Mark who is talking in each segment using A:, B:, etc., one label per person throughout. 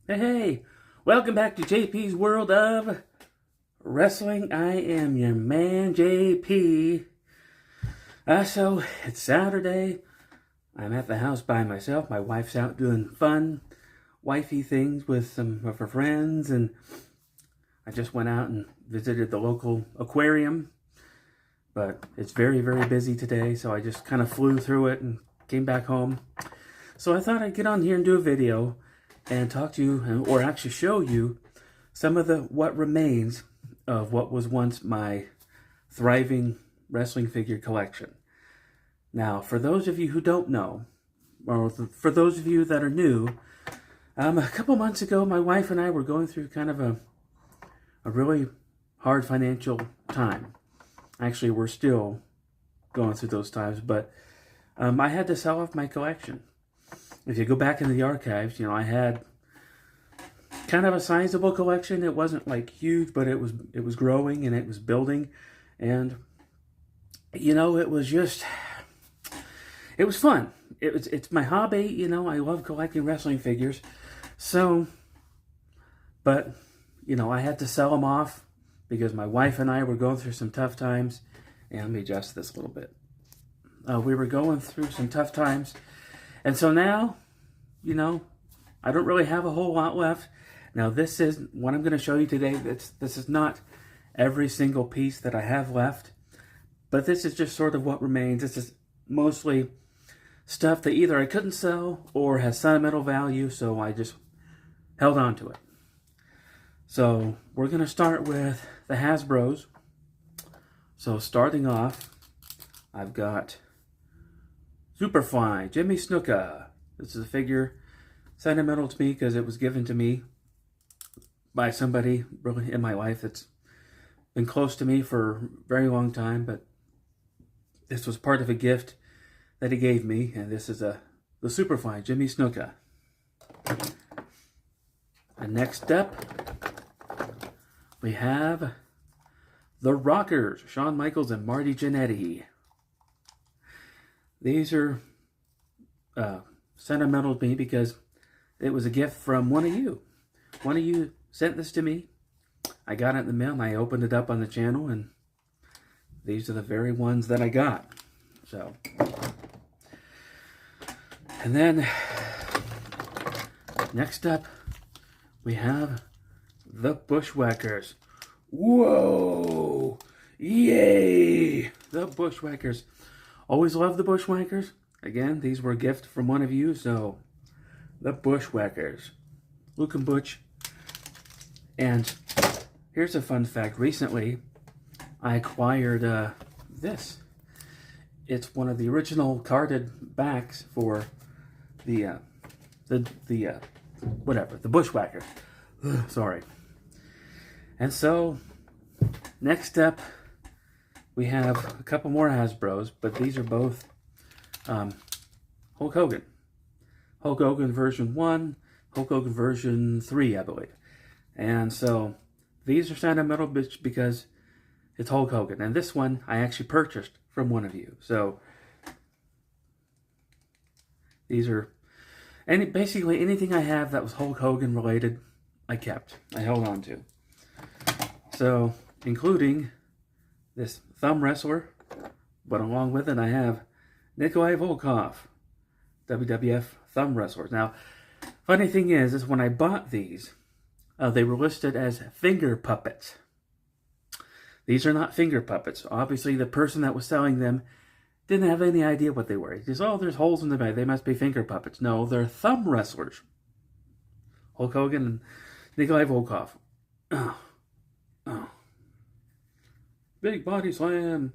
A: Hey, welcome back to J.P.'s World of Wrestling. I am your man, J.P. So, it's Saturday. I'm at the house by myself. My wife's out doing fun, wifey things with some of her friends, and I just went out and visited the local aquarium. But it's very, very busy today, so I just kind of flew through it and came back home. So I thought I'd get on here and do a video and talk to you, or actually show you, some of what remains of what was once my thriving wrestling figure collection. Now, for those of you who don't know, or for those of you that are new, a couple months ago, my wife and I were going through kind of a really hard financial time. Actually, we're still going through those times, but I had to sell off my collection. If you go back in the archives, I had kind of a sizable collection. It wasn't like huge, but it was growing and it was building. And, it was just, it was fun. It's my hobby, I love collecting wrestling figures. So, but, I had to sell them off because my wife and I were going through some tough times. And let me adjust this a little bit. We were going through some tough times. And so now, I don't really have a whole lot left. Now, this is what I'm going to show you today. This is not every single piece that I have left, but this is just sort of what remains. This is mostly stuff that either I couldn't sell or has sentimental value, so I just held on to it. So we're going to start with the Hasbros. So starting off, I've got Superfly, Jimmy Snuka. This is a figure sentimental to me because it was given to me by somebody really in my life that's been close to me for a very long time, but this was part of a gift that he gave me, and this is the Superfly, Jimmy Snuka. And next up, we have the Rockers, Shawn Michaels and Marty Jannetty. These are sentimental to me because it was a gift from one of you. One of you sent this to me. I got it in the mail and I opened it up on the channel, and these are the very ones that I got. So, and then next up we have the Bushwhackers. Whoa! Yay! The Bushwhackers. Always love the Bushwhackers. Again, these were a gift from one of you, so the Bushwhackers. Luke and Butch. And here's a fun fact. Recently, I acquired this. It's one of the original carded backs for the Bushwhacker. Sorry. And so, next up, we have a couple more Hasbros, but these are both Hulk Hogan. Hulk Hogan version 1, Hulk Hogan version 3, I believe. And so, these are sentimental because it's Hulk Hogan. And this one, I actually purchased from one of you. So, these are, basically anything I have that was Hulk Hogan related, I kept. I held on to. So, including this thumb wrestler, but along with it I have Nikolai Volkov, WWF thumb wrestlers. Now, funny thing is when I bought these, they were listed as finger puppets. These are not finger puppets. Obviously, the person that was selling them didn't have any idea what they were. He just, there's holes in the bag. They must be finger puppets. No, they're thumb wrestlers. Hulk Hogan and Nikolai Volkov. Oh. Big body slam.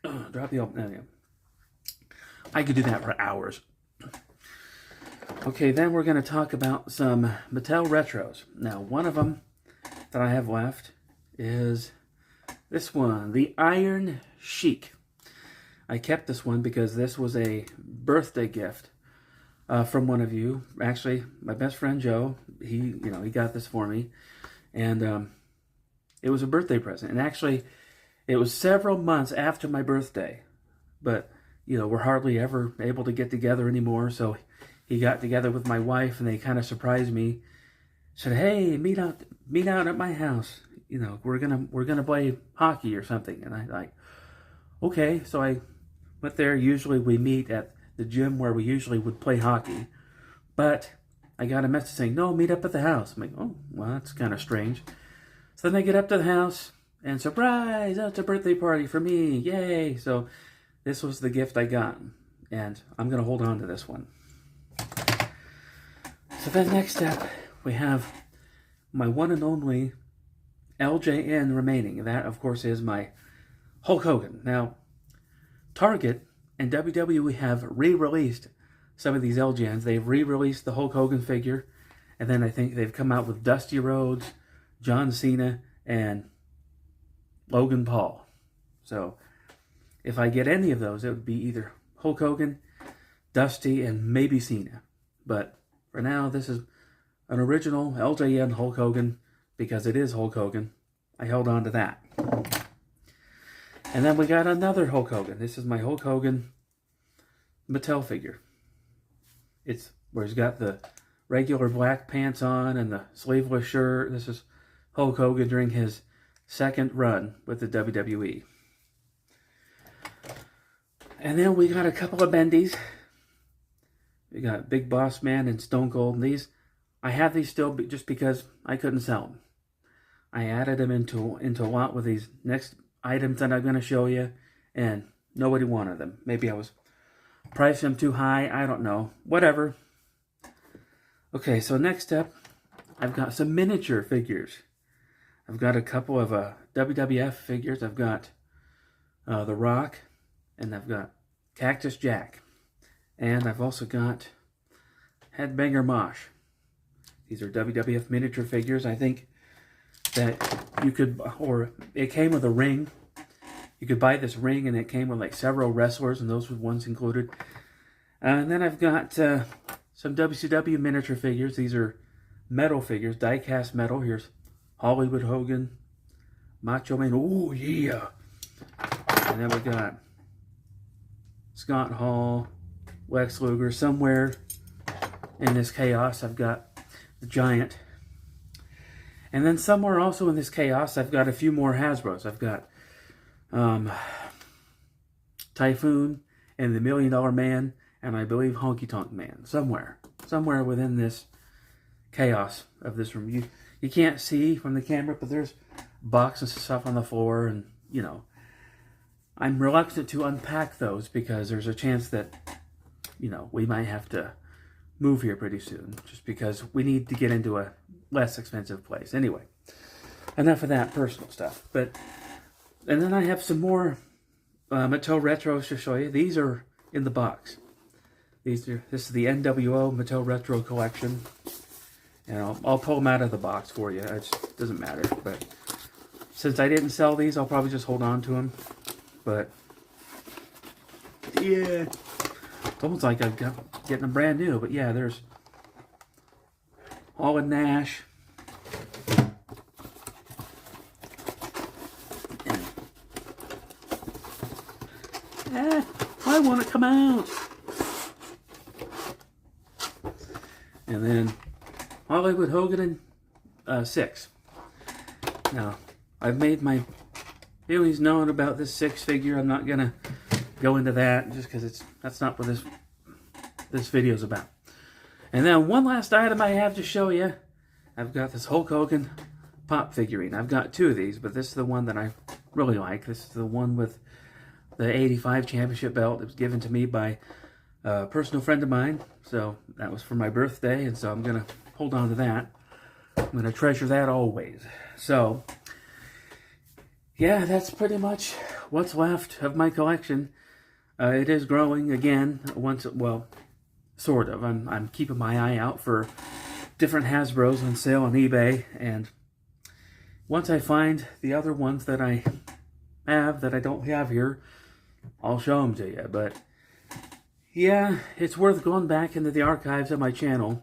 A: Drop the open. I could do that for hours. Okay, then we're going to talk about some Mattel Retros. Now, one of them that I have left is this one, the Iron Sheik. I kept this one because this was a birthday gift from one of you. Actually, my best friend Joe, he got this for me. And it was a birthday present. And actually, it was several months after my birthday. But, we're hardly ever able to get together anymore. So he got together with my wife, and they kind of surprised me. Said, "Hey, meet out at my house. You know, we're gonna play hockey or something." And I like, okay. So I went there. Usually we meet at the gym where we usually would play hockey, but I got a message saying, "No, meet up at the house." I'm like, "Oh, well, that's kind of strange." So then I get up to the house, and surprise, oh, it's a birthday party for me, yay! So this was the gift I got, and I'm gonna hold on to this one. So then next up, we have my one and only LJN remaining. And that, of course, is my Hulk Hogan. Now, Target and WWE have re-released some of these LJNs. They've re-released the Hulk Hogan figure, and then I think they've come out with Dusty Rhodes, John Cena, and Logan Paul. So, if I get any of those, it would be either Hulk Hogan, Dusty, and maybe Cena. But for now, this is an original LJN Hulk Hogan, because it is Hulk Hogan. I held on to that. And then we got another Hulk Hogan. This is my Hulk Hogan Mattel figure. It's where he's got the regular black pants on and the sleeveless shirt. This is Hulk Hogan during his second run with the WWE. And then we got a couple of bendies. We got Big Boss Man and Stone Cold. And these, I have these still just because I couldn't sell them. I added them into a lot with these next items that I'm going to show you, and nobody wanted them. Maybe I was pricing them too high. I don't know. Whatever. Okay, so next up, I've got some miniature figures. I've got a couple of WWF figures. I've got The Rock, and I've got Cactus Jack. And I've also got Headbanger Mosh. These are WWF miniature figures. I think that you could, or it came with a ring. You could buy this ring, and it came with like several wrestlers, and those were ones included. And then I've got some WCW miniature figures. These are metal figures, die-cast metal. Here's Hollywood Hogan, Macho Man. Oh yeah! And then we got Scott Hall, Lex Luger. Somewhere in this chaos, I've got the Giant. And then somewhere also in this chaos, I've got a few more Hasbros. I've got Typhoon and the $1 Million Man, and I believe Honky Tonk Man. Somewhere within this chaos of this room. You can't see from the camera, but there's boxes of stuff on the floor, and you know, I'm reluctant to unpack those because there's a chance that, you know, we might have to move here pretty soon, just because we need to get into a less expensive place. Anyway, enough of that personal stuff. And then I have some more Mattel Retros to show you. These are in the box. This is the NWO Mattel Retro Collection. And I'll pull them out of the box for you. It just doesn't matter. But since I didn't sell these, I'll probably just hold on to them. But yeah, it's almost like I'm getting them brand new. But yeah, there's Hall and Nash. I want to come out. And then Hollywood Hogan and 6. Now, I've made my feelings known about this 6 figure. I'm not going to go into that just because that's not what this video is about. And then one last item I have to show you. I've got this Hulk Hogan pop figurine. I've got 2 of these, but this is the one that I really like. This is the one with the 85 championship belt. It was given to me by a personal friend of mine. So that was for my birthday, and so I'm going to hold on to that. I'm going to treasure that always. So, yeah, that's pretty much what's left of my collection. It is growing again. Well, sort of. I'm keeping my eye out for different Hasbros on sale on eBay, and once I find the other ones that I have that I don't have here, I'll show them to you. But yeah, it's worth going back into the archives of my channel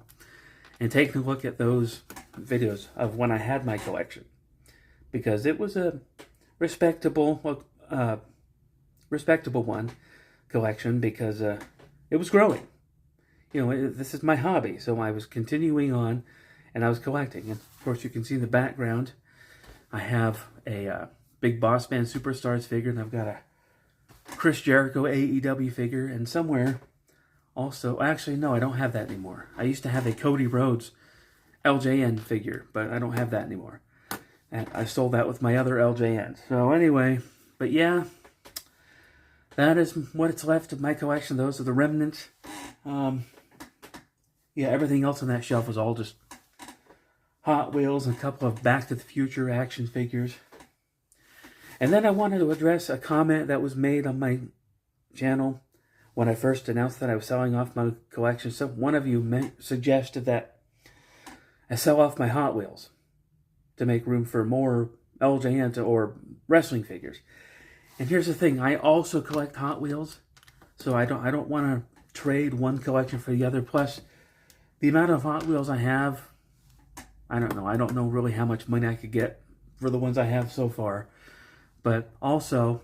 A: and taking a look at those videos of when I had my collection, because it was a respectable one collection, because it was growing. you know, this is my hobby. So I was continuing on, and I was collecting. And of course, you can see in the background, I have a Big Boss Man Superstars figure, and I've got a Chris Jericho AEW figure, and somewhere also, actually, no, I don't have that anymore. I used to have a Cody Rhodes LJN figure, but I don't have that anymore. And I sold that with my other LJN. So anyway, but yeah, that is what's left of my collection. Those are the remnants. Yeah, everything else on that shelf was all just Hot Wheels and a couple of Back to the Future action figures. And then I wanted to address a comment that was made on my channel when I first announced that I was selling off my collection. So one of you suggested that I sell off my Hot Wheels to make room for more LJN or wrestling figures. And here's the thing, I also collect Hot Wheels, so I don't want to trade one collection for the other. Plus, the amount of Hot Wheels I have, I don't know. I don't know really how much money I could get for the ones I have so far. But also,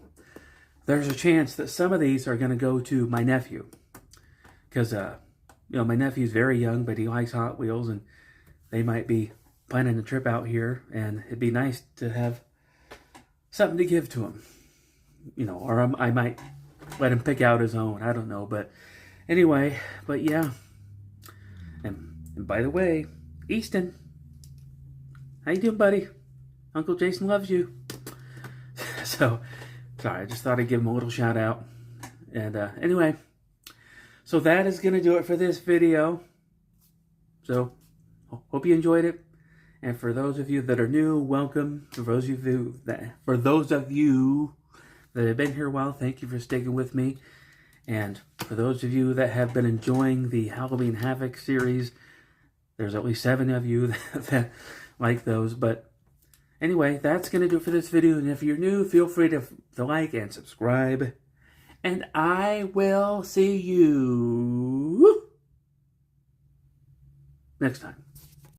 A: there's a chance that some of these are going to go to my nephew. Because, you know, my nephew's very young, but he likes Hot Wheels, and they might be planning a trip out here, and it'd be nice to have something to give to him. You know, or I might let him pick out his own. I don't know, but anyway, but yeah. And by the way, Easton, how you doing, buddy? Uncle Jason loves you. So, sorry, I just thought I'd give him a little shout out. And anyway, so that is going to do it for this video. So, hope you enjoyed it. And for those of you that are new, welcome. For those of you that have been here a while, thank you for sticking with me. And for those of you that have been enjoying the Halloween Havoc series, there's at least 7 of you that like those. But anyway, that's going to do it for this video. And if you're new, feel free to like and subscribe. And I will see you next time.